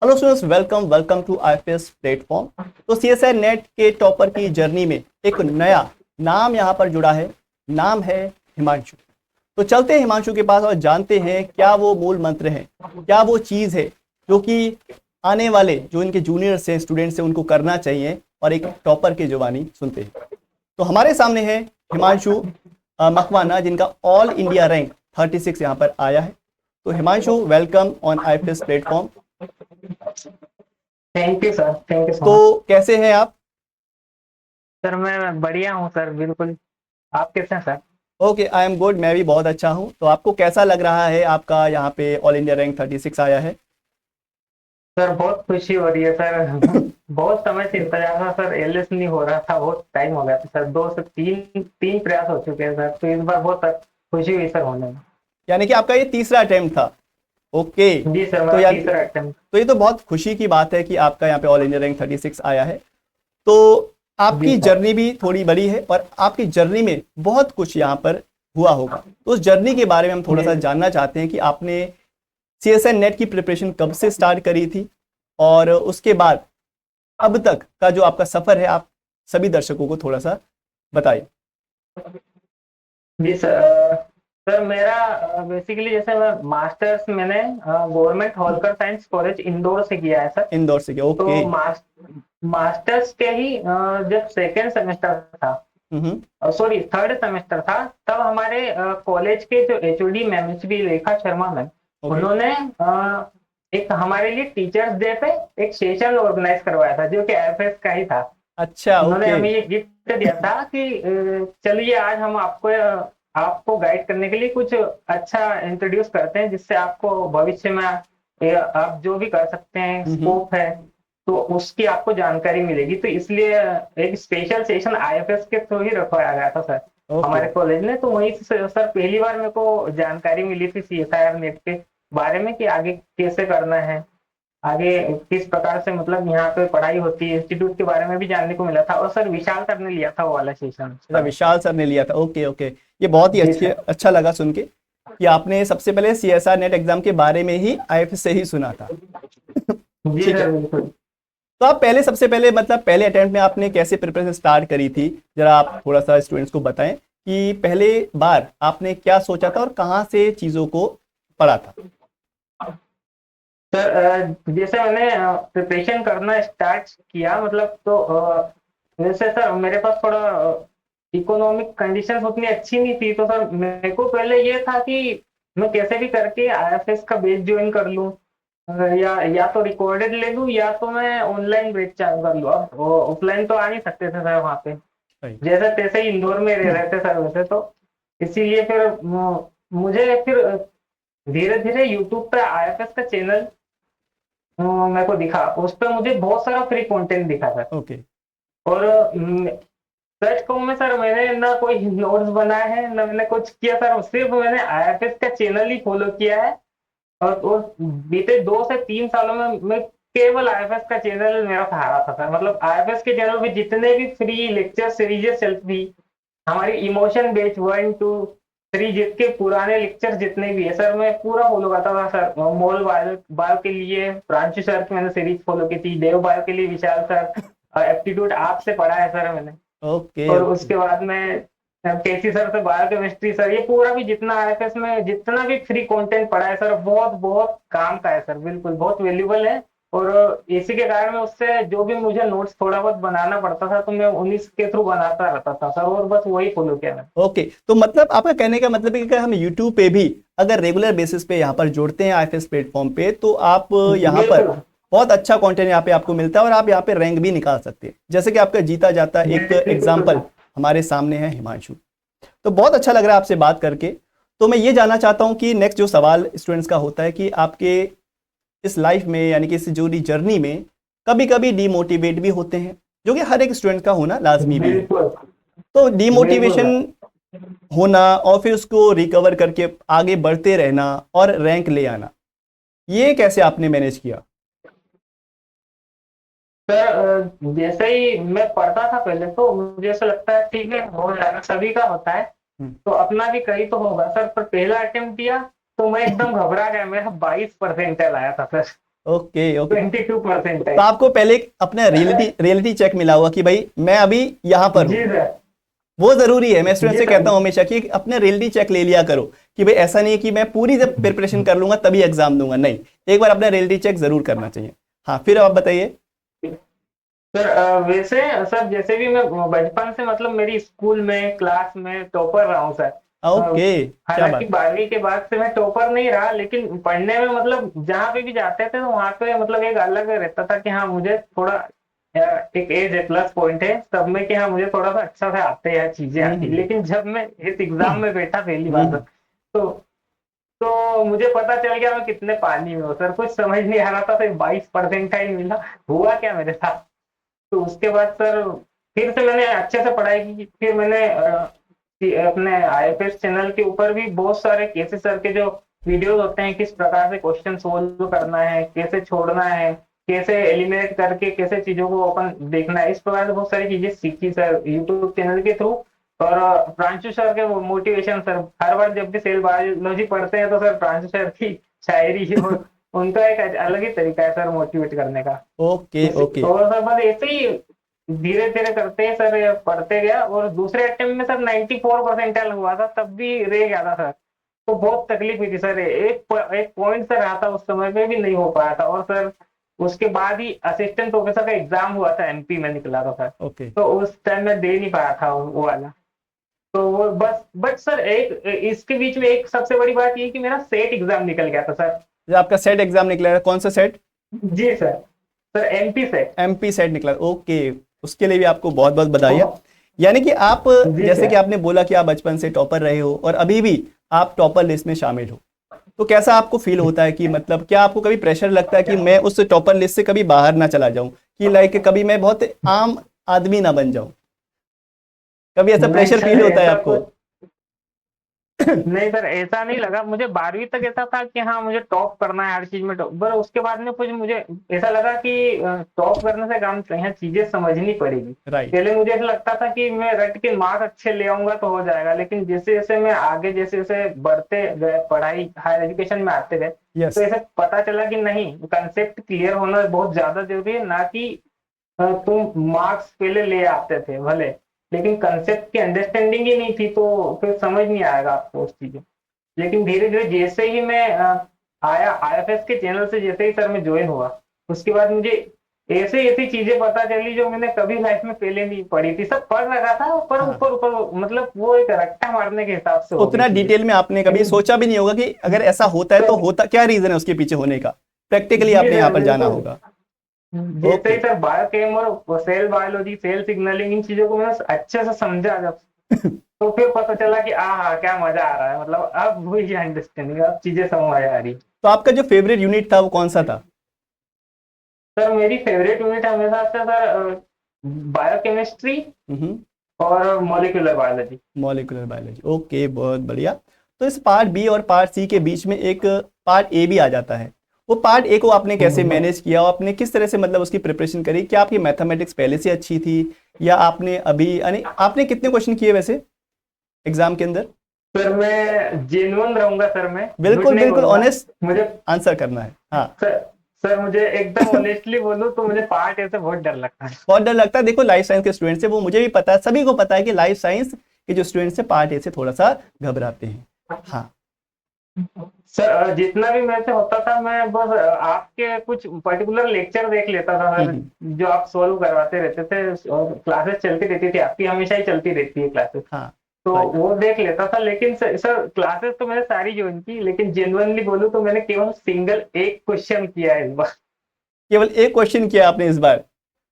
Hello students, welcome welcome to IFS platform. तो CSI NET के topper की journey में एक नया नाम यहाँ पर जुड़ा है। नाम है हिमांशु। तो चलते हैं हिमांशु के पास और जानते हैं क्या वो मूल मंत्र है, क्या वो चीज़ है जो कि आने वाले जो इनके जूनियर्स हैं, स्टूडेंट्स हैं, उनको करना चाहिए और एक टॉपर की जुबानी सुनते हैं। तो हमारे सामने है हिमांशु मकवाना, जिनका ऑल इंडिया रैंक 36 यहाँ पर आया है। तो Himanshu, welcome on IFS platform. Thank you sir, thank you सो तो मच। कैसे हैं आप? सर मैं बढ़िया हूँ सर, बिल्कुल। आप कैसे हैं sir? Okay, I am good. मैं भी बहुत अच्छा हूं। तो आपको कैसा लग रहा है, आपका यहाँ पे ऑल इंडिया रैंक 36 आया है? सर बहुत खुशी हो रही है सर। बहुत समय से इंतजार था सर, एलएस नहीं हो रहा था, बहुत टाइम हो गया था सर। दो से तीन तीन प्रयास हो चुके हैं सर, तो इस बार बहुत खुशी हुई सर होने में। यानी कि आपका ये तीसरा अटेम्प्ट था। ओके। जी सर, तो मेरा यार, तीसरा अटेम्प्ट। तो ये तो बहुत खुशी की बात है कि आपका यहाँ पे ऑल इंडिया रैंक 36 आया है। तो जी आपकी सर। जर्नी भी थोड़ी बड़ी है और आपकी जर्नी में बहुत कुछ यहाँ पर हुआ होगा। तो उस जर्नी के बारे में हम थोड़ा जी सा सर। जानना चाहते हैं कि आपने सीएसआई नेट की प्रिपरेशन कब से स्टार्ट करी थी और उसके बाद अब तक का जो आपका सफर है, आप सभी दर्शकों को थोड़ा सा बताइए। जी सर। सर मेरा बेसिकली जैसे मैं मास्टर्स मैंने government Holkar science college Indore से किया है सर। इंदौर से क्या? ओके। तो मास्टर्स के ही जब सेकेंड सेमेस्टर था, हम्म। सॉरी थर्ड सेमेस्टर था, तब हमारे कॉलेज के जो HOD ma'am, Shri Rekha Sharma ma'am, okay. उन्होंने एक हमारे लिए टीचर्स डे पे एक सेशन ऑर्गेनाइज करवाया था, जो कि एफएस का ही था। अच्छा। उन्होंने ओके। हमें ये गिफ्ट दिया था कि चलिए आज हम आपको आपको गाइड करने के लिए कुछ अच्छा इंट्रोड्यूस करते हैं, जिससे आपको भविष्य में आप जो भी कर सकते हैं, हम्म। स्कोप है, तो उसकी आपको जानकारी मिलेगी। तो इसलिए एक स्पेशल सेशन आईएफएस के थ्रू ही रखवाया गया था सर, ओके। हमारे कॉलेज ने। तो वहीं से सर पहली बार मेरे को जानकारी मिली थी सीएसआईआर नेट के बारे में, कि आगे कैसे करना है, आगे किस प्रकार से मतलब यहाँ पे पढ़ाई होती है, इंस्टीट्यूट के बारे में भी जानने को मिला था। और सर विशाल सर ने लिया था वो वाला सेशन अच्छा, सर। विशाल सर ने लिया था। Okay okay. ये बहुत ही जी अच्छी सर। अच्छा लगा सुन के कि आपने सबसे पहले सीएसआर नेट एग्जाम के बारे में ही आईएफएस से ही सुना था। जी ठीक है। सर, बिल्कुल। तो आप पहले सबसे पहले मतलब पहले अटेम्प्ट में आपने कैसे प्रिपरेशन स्टार्ट करी थी? जरा आप थोड़ा सा स्टूडेंट्स को बताएं कि पहले बार आपने क्या सोचा था और कहाँ से चीज़ों को पढ़ा था। सर जैसे मैंने प्रिपरेशन करना स्टार्ट किया, मतलब तो वैसे सर मेरे पास थोड़ा इकोनॉमिक कंडीशन उतनी अच्छी नहीं थी, तो सर मेरे को पहले ये था कि मैं कैसे भी करके आईएफएस का बेस ज्वाइन कर लूं, या तो रिकॉर्डेड ले लूं, या तो मैं ऑनलाइन बैच चालू कर लूं। अब ऑफलाइन तो आ नहीं सकते थे सर वहाँ पे, सही। जैसे तैसे ही इंदौर में रह रहे थे सर वैसे तो। इसीलिए फिर मुझे फिर धीरे धीरे यूट्यूब पे आईएफएस का चैनल मेरे को दिखा, उस पर मुझे बहुत सारा फ्री कंटेंट दिखा सर। ओके। और सच कहूँ मैं सर, मैंने ना कोई नोट्स बनाए हैं, ना मैंने कुछ किया सर, सिर्फ मैंने आईएफएस का चैनल ही फॉलो किया है। और बीते 2 से 3 सालों में मैं केवल आईएफएस का चैनल मेरा सहारा था सर। मतलब आईएफएस के चैनल पे जितने भी फ्री लेक्चर सीरीज चलती थी, हमारी इमोशन बेच 1 2 3 जितके पुराने लेक्चर जितने भी है सर, मैं पूरा फॉलो करता था सर। मोल बायो बायो के लिए प्रांशु सर की मैंने सीरीज फॉलो की थी, देव बायो के लिए विशाल सर, एप्टीट्यूड आपसे पढ़ा है सर मैंने। ओके। और ओके। उसके बाद में केसी सर से बायोकेमिस्ट्री सर, ये पूरा भी जितना आईएफएस में जितना भी फ्री कंटेंट पढ़ा है सर, बहुत बहुत काम का है सर, बिल्कुल बहुत वैल्यूबल है। और इसी के कारण में उससे जो भी मुझे नोट्स थोड़ा बहुत बनाना पड़ता था, तो मैं उन्हीं के थ्रू बनाता रहता था सर, और बस वही फॉलो किया मैं। ओके। तो मतलब आपका कहने का मतलब है कि अगर हम यूट्यूब पे भी अगर रेगुलर बेसिस पे यहाँ पर जुड़ते हैं आईएफएस प्लेटफॉर्म पे, तो आप यहाँ पर बिल्कुल। बहुत अच्छा कंटेंट यहाँ पे आपको मिलता है और आप यहाँ पे रैंक भी निकाल सकते हैं, जैसे कि आपका जीता जाता एक बिल्कुल। एग्जाम्पल हमारे सामने है हिमांशु। तो बहुत अच्छा लग रहा है आपसे बात करके। तो मैं ये जानना चाहता हूँ कि नेक्स्ट जो सवाल स्टूडेंट्स का होता है कि आपके इस लाइफ में, यानी कि इस जो जर्नी में कभी कभी डीमोटिवेट भी होते हैं, जो कि हर एक स्टूडेंट का होना लाजमी भी है। बिल्कुल। तो बिल्कुल डीमोटिवेशन सर। होना और फिर उसको रिकवर करके आगे बढ़ते रहना और रैंक ले आना, ये कैसे आपने मैनेज किया? सर जैसे ही मैं पढ़ता था पहले, तो मुझे ऐसा लगता है ठीक है हो जाएगा, सभी का होता है, हम्म। तो अपना भी कहीं तो होगा सर। पर पहला अटेम्प्ट दिया तो मैं एकदम घबरा गया, मेरा 22 परसेंटाइल आया था सर। Okay okay. 22% है। तो आपको पहले अपना रियलिटी चेक मिला हुआ कि भाई मैं अभी यहाँ पर हूँ। जी सर। वो जरूरी है, मैं स्टूडेंट जी से सर। कहता हूँ हमेशा कि अपने रियलिटी चेक ले लिया करो कि भाई ऐसा नहीं है कि मैं पूरी जब प्रिपरेशन कर लूंगा तभी एग्जाम दूंगा, नहीं, एक बार अपना रियलिटी चेक जरूर करना चाहिए। हाँ, फिर आप बताइए। सर वैसे सर जैसे भी मैं बचपन से मतलब मेरी स्कूल में क्लास में टॉपर रहा हूँ सर। ओके, क्या हालांकि बात। 12वीं के बाद से मैं टॉपर नहीं रहा, लेकिन पढ़ने में मतलब जहाँ पे भी जाते थे तो वहाँ पे मतलब एक अलग रहता था कि हाँ मुझे थोड़ा एक एज है, प्लस पॉइंट है सब में कि हाँ मुझे थोड़ा सा अच्छा से आते हैं चीजें आती। हम्म लेकिन जब मैं इस एग्जाम में बैठा पहली बार हम्म तो तो मुझे पता चल गया मैं कितने पानी में हूँ सर। कुछ समझ नहीं आ रहा था, सिर्फ 22% मिला। हुआ क्या मेरे साथ। तो उसके बाद सर फिर से मैंने अच्छे से पढ़ाई की। फिर मैंने अपने आईएफएस चैनल के ऊपर भी बहुत सारे केसेस सर के जो वीडियोस होते हैं, किस प्रकार से क्वेश्चन सोल्व करना है, कैसे छोड़ना है, कैसे एलिमिनेट करके कैसे चीजों को अपन देखना है, इस प्रकार से बहुत सारी चीजें सीखी सर यूट्यूब चैनल के थ्रू। और प्रांशु सर के मोटिवेशन सर, हर बार जब भी सेल बायोलॉजी पढ़ते हैं तो सर प्रांशु सर की शायरी और उनका एक अलग ही तरीका है सर मोटिवेट करने का। Okay okay. और सर बस ऐसे ही धीरे धीरे करते हैं सर पढ़ते गया। और दूसरे अटेम्प्ट में सर 94% हुआ था, तब भी रह गया था सर। तो बहुत तकलीफ हुई थी सर। एक पॉइंट सर रहा था उस समय पे भी नहीं हो पाया था। और सर उसके बाद ही असिस्टेंट प्रोफेसर का एग्जाम हुआ था, एमपी में निकला था सर। ओके, तो उस टाइम में दे नहीं पाया था वो वाला। तो वो बस बट सर एक इसके बीच में एक सबसे बड़ी बात ये कि मेरा सेट एग्जाम निकल गया था सर। जब आपका सेट एग्जाम निकला है, कौन सा सेट? जी sir. Sir MP set. MP set निकला, ओके। उसके लिए भी आपको बहुत बहुत बधाई। यानी कि आप, जी जैसे कि सर। आपने बोला कि आप बचपन से टॉपर रहे हो और अभी भी आप टॉपर लिस्ट में शामिल हो, तो कैसा आपको फील होता है कि मतलब क्या आपको कभी प्रेशर लगता है कि मैं उस टॉपर लिस्ट से कभी बाहर ना चला जाऊं, कि लाइक कभी मैं बहुत आम आदमी ना बन जाऊं? कभी ऐसा नहीं प्रेशर सर फील होता है ऐसा आपको? कुछ नहीं सर, ऐसा नहीं लगा मुझे। 12वीं तक ऐसा था कि हाँ मुझे टॉप करना है हर चीज में टॉप। पर उसके बाद में कुछ मुझे ऐसा लगा कि टॉप करने से काम यहाँ चीजें समझनी पड़ेगी। राइट। पहले मुझे ऐसा लगता था कि मैं रट के मार्क्स अच्छे ले आऊंगा तो हो जाएगा, लेकिन जैसे जैसे मैं आगे जैसे जैसे बढ़ते गए पढ़ाई हायर एजुकेशन में आते गए यस। तो ऐसे पता चला कि नहीं, कंसेप्ट क्लियर होना बहुत ज्यादा जरूरी है। ना कि तुम मार्क्स पहले ले आते थे भले, लेकिन कंसेप्ट की अंडरस्टैंडिंग ही नहीं थी तो फिर समझ नहीं आएगा आपको उस चीजें। लेकिन धीरे धीरे जैसे ही मैं आया आईएफएस के चैनल से, जैसे ही सर मैं ज्वाइन हुआ उसके बाद मुझे ऐसे ऐसी चीजें पता चली जो मैंने कभी लाइफ में पहले नहीं पढ़ी थी। सब पढ़ रखा था पर हाँ, ऊपर ऊपर, मतलब वो एक रट्टा मारने के हिसाब से हो गई उतना चीजें। डिटेल में आपने कभी लेकिन सोचा भी नहीं होगा कि अगर ऐसा होता है तो होता क्या, रीजन है उसके पीछे होने का, प्रैक्टिकली जी आपने यहाँ सर पर जाना बिल्कुल। होगा। जैसे ओके। ही सर बायोकेम और सेल बायोलॉजी सेल सिग्नलिंग इन चीजों को मैंने अच्छे से समझा जब, तो फिर पता चला कि हाँ क्या मजा आ रहा है। मतलब अब हुई अंडरस्टैंडिंग, अब चीजें समझ आ रही। तो आपका जो फेवरेट यूनिट था वो कौन सा था? सर मेरी फेवरेट यूनिट हमेशा से सर बायोकेमिस्ट्री और molecular biology. Molecular biology, okay, बहुत बढ़िया। तो इस पार्ट बी और पार्ट सी के बीच में एक पार्ट ए भी आ जाता है। वो पार्ट ए को आपने कैसे मैनेज किया और आपने किस तरह से मतलब उसकी प्रिपरेशन करी? क्या आपकी मैथमेटिक्स पहले से अच्छी थी या आपने अभी, यानी आपने कितने क्वेश्चन किए वैसे एग्जाम के अंदर? सर मैं जेन्युइन रहूंगा सर, मैं झूठ बिल्कुल नहीं बिल्कुल बोलूंगा। ऑनेस्ट मुझे आंसर करना है, हाँ। सर सर मुझे एकदम ऑनेस्टली बोलूं तो मुझे पार्ट ए से बहुत डर लगता है। बहुत डर लगता है, देखो लाइफ साइंस के स्टूडेंट से, वो मुझे भी पता है, सभी को पता है कि लाइफ साइंस के जो स्टूडेंट्स हैं पार्ट ए से थोड़ा सा घबराते हैं। हाँ। सर जितना भी मेरे से होता था मैं बस आपके कुछ पर्टिकुलर लेक्चर देख लेता था सर, हम्म, जो आप सोल्व करवाते रहते थे। और क्लासेस चलती रहती थी आपकी, हमेशा ही चलती रहती है क्लासेस। हाँ। तो राइट। वो देख लेता था। लेकिन सर क्लासेस तो मैंने सारी ज्वाइन की, लेकिन जेन्युइनली बोलूं तो मैंने केवल सिंगल एक क्वेश्चन किया है इस बार। केवल एक क्वेश्चन किया आपने इस बार?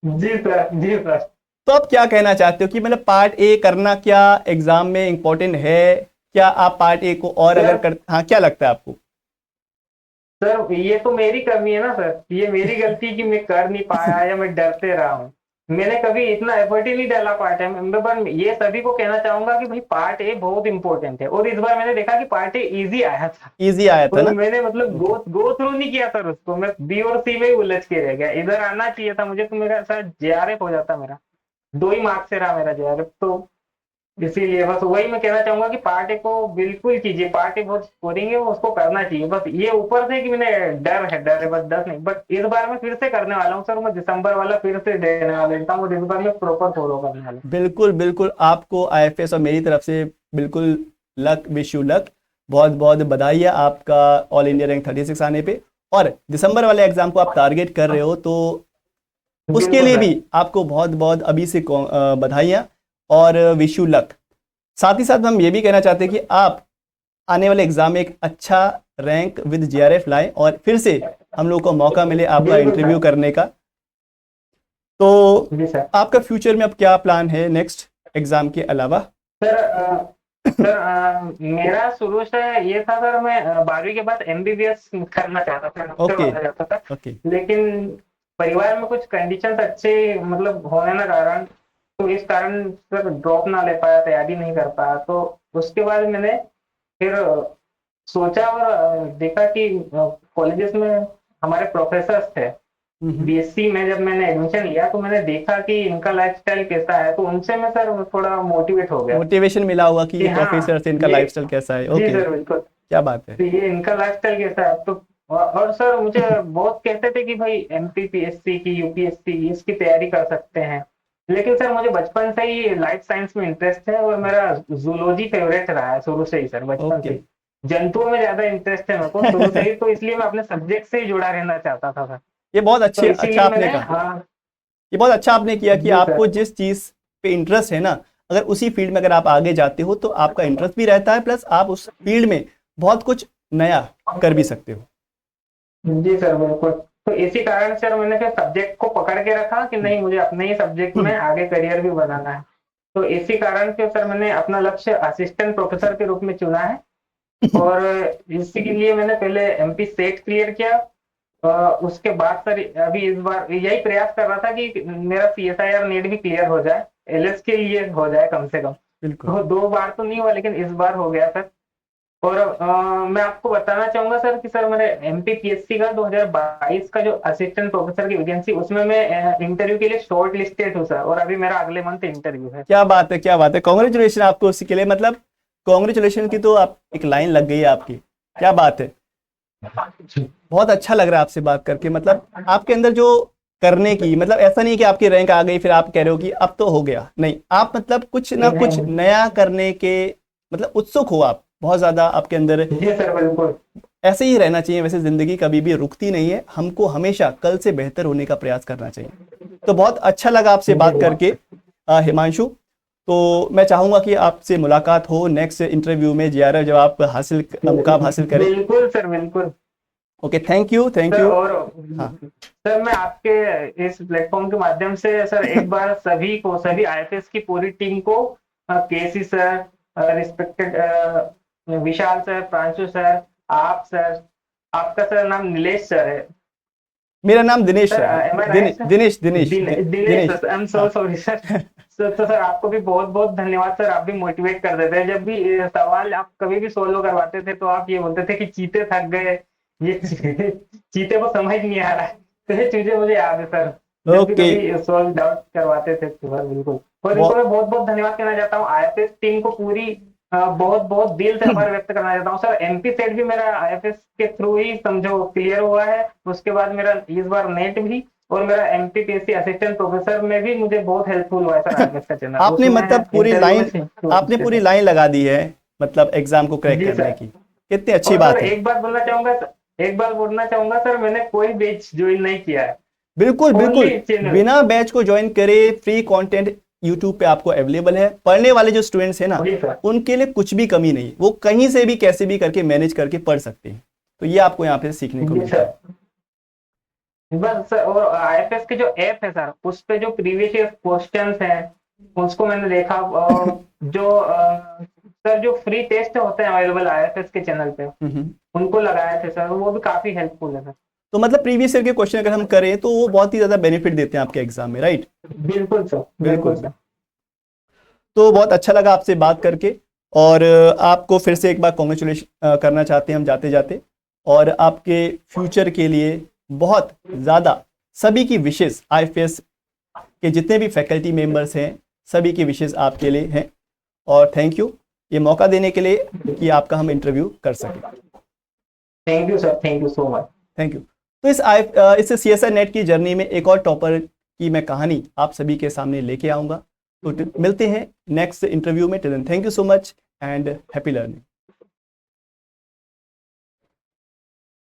जी सर, जी सर। तो आप क्या कहना चाहते हो कि मतलब पार्ट ए करना क्या एग्जाम में इंपॉर्टेंट है? क्या आप पार्ट ए को और अगर सर कर, हाँ, क्या लगता है आपको? सर ये तो मेरी कमी है ना सर, ये मेरी गलती कि मैं कर नहीं पाया या मैं डरते रहा हूँ। मैंने कभी इतना एफर्ट ही नहीं डाला पार्ट ए में। पर ये सभी को कहना चाहूंगा कि भाई पार्ट ए बहुत इंपॉर्टेंट है। और इस बार मैंने देखा कि पार्ट ए इजी आया था। इजी आया था और ना? मैंने मतलब ओके। गो थ्रू नहीं किया सर उसको। मैं बी और सी में ही उलझ के रह गया। इधर आना चाहिए था मुझे तो मेरा सर जेआरएफ हो जाता मेरा। 2 ही मार्क्स से रहा मेरा जेआरएफ। तो इसीलिए बस वही मैं कहना चाहूंगा कि पार्ट ए को बिल्कुल कीजिए, पार्ट ए बहुत स्कोरिंग है, वो उसको करना चाहिए। बस ये ऊपर से कि मैंने डर है बस 10 नहीं, बट इस बार मैं फिर से करने वाला हूँ सर, मैं दिसंबर वाला फिर से देने वाला हूँ, इस बार मैं प्रॉपर फॉलो करने वाला बिल्कुल बिल्कुल, आपको आईएफएस और मेरी तरफ से बिल्कुल लक, विश यू लक, बहुत बहुत बधाई है आपका ऑल इंडिया रैंक 36 आने पे। और दिसंबर वाले एग्जाम को आप टारगेट कर रहे हो, तो हूँ। उसके बिल्कुल लिए सर। भी आपको बहुत बहुत अभी से बधाइयाँ और विश यू लक। साथ ही साथ हम ये भी कहना चाहते हैं कि आप आने वाले एग्जाम में एक अच्छा रैंक विद जेआरएफ लाएं और फिर से हम लोग को मौका मिले आपका बिल्कुल इंटरव्यू सर। करने का। तो जी सर। आपका फ्यूचर में अब क्या प्लान है नेक्स्ट एग्जाम के अलावा? सर मेरा शुरू से ये था सर, मैं 12वीं के बाद एमबीबीएस करना चाहता था, डॉक्टर ओके बनना चाहता था। ओके। लेकिन परिवार में कुछ कंडीशंस अच्छे मतलब होने ना कारण, तो इस कारण सर ड्रॉप ना ले पाया, तैयारी नहीं कर पाया। तो उसके बाद मैंने फिर सोचा और देखा कि कॉलेजेस में हमारे प्रोफेसर्स थे बीएससी में, जब मैंने एडमिशन लिया तो मैंने देखा कि इनका लाइफस्टाइल कैसा है, तो उनसे मैं सर थोड़ा मोटिवेट हो गया मोटिवेशन मिला होगा कि कि ये हाँ प्रोफेसर से इनका ये, लाइफस्टाइल कैसा है। जी ओके, सर बिल्कुल, क्या बात है। तो ये इनका लाइफस्टाइल कैसा है। तो और सर मुझे बहुत कहते थे कि भाई एमपीपीएससी की, यूपीएससी इसकी तैयारी कर सकते हैं। लेकिन सर मुझे बचपन से ही लाइफ साइंस में इंटरेस्ट है, और मेरा जूलॉजी फेवरेट रहा है शुरू से ही सर, बचपन से ओके। ही जंतुओं में ज्यादा इंटरेस्ट है मेरे को शुरू से ही, तो इसलिए मैं अपने सब्जेक्ट से ही जुड़ा रहना चाहता था सर। ये बहुत तो अच्छे अच्छा इसीलिए आपने मैंने, कहा, हाँ ये बहुत अच्छा आपने किया कि जी आपको सर, जिस चीज़ पे इंटरेस्ट है ना, अगर उसी फील्ड में अगर आप आगे जाते हो तो आपका इंटरेस्ट भी रहता है, प्लस आप उस फील्ड में बहुत कुछ नया कर भी सकते हो। जी सर बिल्कुल। तो इसी कारण सर मैंने फिर सब्जेक्ट को पकड़ के रखा कि नहीं, मुझे अपने ही सब्जेक्ट में आगे करियर भी बनाना है। तो इसी कारण से सर मैंने अपना लक्ष्य असिस्टेंट प्रोफेसर के रूप में चुना है। और इसी के लिए मैंने पहले एमपी सेट क्लियर किया। उसके बाद सर अभी इस बार यही प्रयास कर रहा था कि मेरा सीएसआईआर नेट भी क्लियर हो जाए, एलएस के लिए हो जाए कम से कम। बिल्कुल। तो 2 बार तो नहीं हुआ, लेकिन इस बार हो गया सर। और मैं आपको बताना चाहूंगा सर कि सर मैंने एमपीपीएससी का 2022 का जो असिस्टेंट प्रोफेसर की वैकेंसी, उसमें मैं इंटरव्यू के लिए शॉर्ट लिस्टेड हूँ सर, और अभी मेरा अगले मंथ इंटरव्यू है। क्या बात है, क्या बात है, कॉन्ग्रेचुलेशन आपको उसी के लिए, मतलब कॉन्ग्रेचुलेशन की तो आप एक लाइन लग गई है आपकी। क्या बात है, बहुत अच्छा लग रहा है आपसे बात करके। मतलब आपके अंदर जो करने की, मतलब ऐसा नहीं कि आपकी रैंक आ गई फिर आप कह रहे हो कि अब तो हो गया, नहीं, आप मतलब कुछ ना कुछ नया करने के मतलब उत्सुक हो आप बहुत ज्यादा आपके अंदर। जी सर बिल्कुल। ऐसे ही रहना चाहिए, वैसे जिंदगी कभी भी रुकती नहीं है, हमको हमेशा कल से बेहतर होने का प्रयास करना चाहिए। तो बहुत अच्छा लगा आपसे बात करके हिमांशु। तो मैं चाहूंगा कि आपसे मुलाकात हो नेक्स्ट इंटरव्यू में, जेआरएफ जब आप मुकाम हासिल करें। बिल्कुल सर बिल्कुल। Okay, thank you, thank sir you. और हाँ। सर मैं आपके इस प्लेटफॉर्म के माध्यम से सर एक बार सभी को, सभी आईएफएस की पूरी टीम को, KC sir, respected Vishal sir, Pranshu sir, आप सर, आपका सर नाम नीलेश सर है मेरा नाम दिनेश सर, है। Am I right sir? Dinesh Dinesh Dinesh Dinesh. Sir, I am so हाँ। Sorry sir. तो सर आपको भी बहुत बहुत धन्यवाद सर, आप भी मोटिवेट कर देते हैं। जब भी सवाल आप कभी भी सोल्व करवाते थे तो आप ये बोलते थे कि चीते थक गए, ये चीते को समझ नहीं आ रहा है। तो ये चीजें मुझे याद है सर, जब भी ओके। कभी सोल्व डाउट करवाते थे तो सर बिल्कुल। और इनको बहुत मैं बहुत बहुत धन्यवाद कहना चाहता हूँ, आईएफएस टीम को पूरी बहुत बहुत दिल से आभार व्यक्त करना चाहता हूँ सर। एमपी सेट भी मेरा आईएफएस के थ्रू ही समझो क्लियर हुआ है, उसके बाद मेरा इस बार नेट भी, और मेरा एमपीपीएससी असिस्टेंट प्रोफेसर में भी मुझे बहुत हेल्पफुल हुआ है सर आईएफएस का चैनल, आपने उसमें मतलब पूरी इंटरव्यू में लाइन, आपने पूरी लाइन लगा दी है मतलब एग्जाम को क्रैक जी करने सर। की, कितनी अच्छी और सर बात है। एक बात बोलना चाहूंगा सर, मैंने कोई बैच ज्वाइन नहीं किया है, बिल्कुल बिल्कुल, ओनली चैनल। बिना बैच को ज्वाइन करे फ्री कंटेंट यूट्यूब पे आपको अवेलेबल है। पढ़ने वाले जो स्टूडेंट्स हैं ना, जी सर। उनके लिए कुछ भी कमी नहीं, वो कहीं से भी कैसे भी करके मैनेज करके पढ़ सकते हैं। तो ये आपको यहाँ पे सीखने को जी मिलता है। सर। बस सर, और आईएफएस के जो ऐप है सर, उस पे जो प्रीवियस ईयर क्वेश्चंस हैं उसको मैंने देखा, और जो सर जो फ्री टेस्ट होते हैं अवेलेबल आईएफएस के चैनल पे, हम्म। उनको लगाए थे सर, वो भी काफी हेल्पफुल है सर। तो मतलब प्रीवियस ईयर के क्वेश्चन अगर हम करें तो वो बहुत ही ज्यादा बेनिफिट देते हैं आपके एग्जाम में, राइट? बिल्कुल सर बिल्कुल बिल्कुल बिल्कुल। सर। तो बहुत अच्छा लगा आपसे बात करके, और आपको फिर से एक बार कॉन्ग्रेचुलेशन करना चाहते हैं हम जाते जाते, और आपके फ्यूचर के लिए बहुत ज़्यादा सभी की विशेष, आईएफएस के जितने भी फैकल्टी मेंबर्स हैं सभी की विशेष आपके लिए हैं। और थैंक यू ये मौका देने के लिए कि आपका हम इंटरव्यू कर सकें। Thank you sir, thank you so much. Thank you. तो इस CSR नेट की जर्नी में एक और टॉपर की मैं कहानी आप सभी के सामने लेके आऊँगा। तो मिलते हैं नेक्स्ट इंटरव्यू में। Till then thank you so much and happy learning.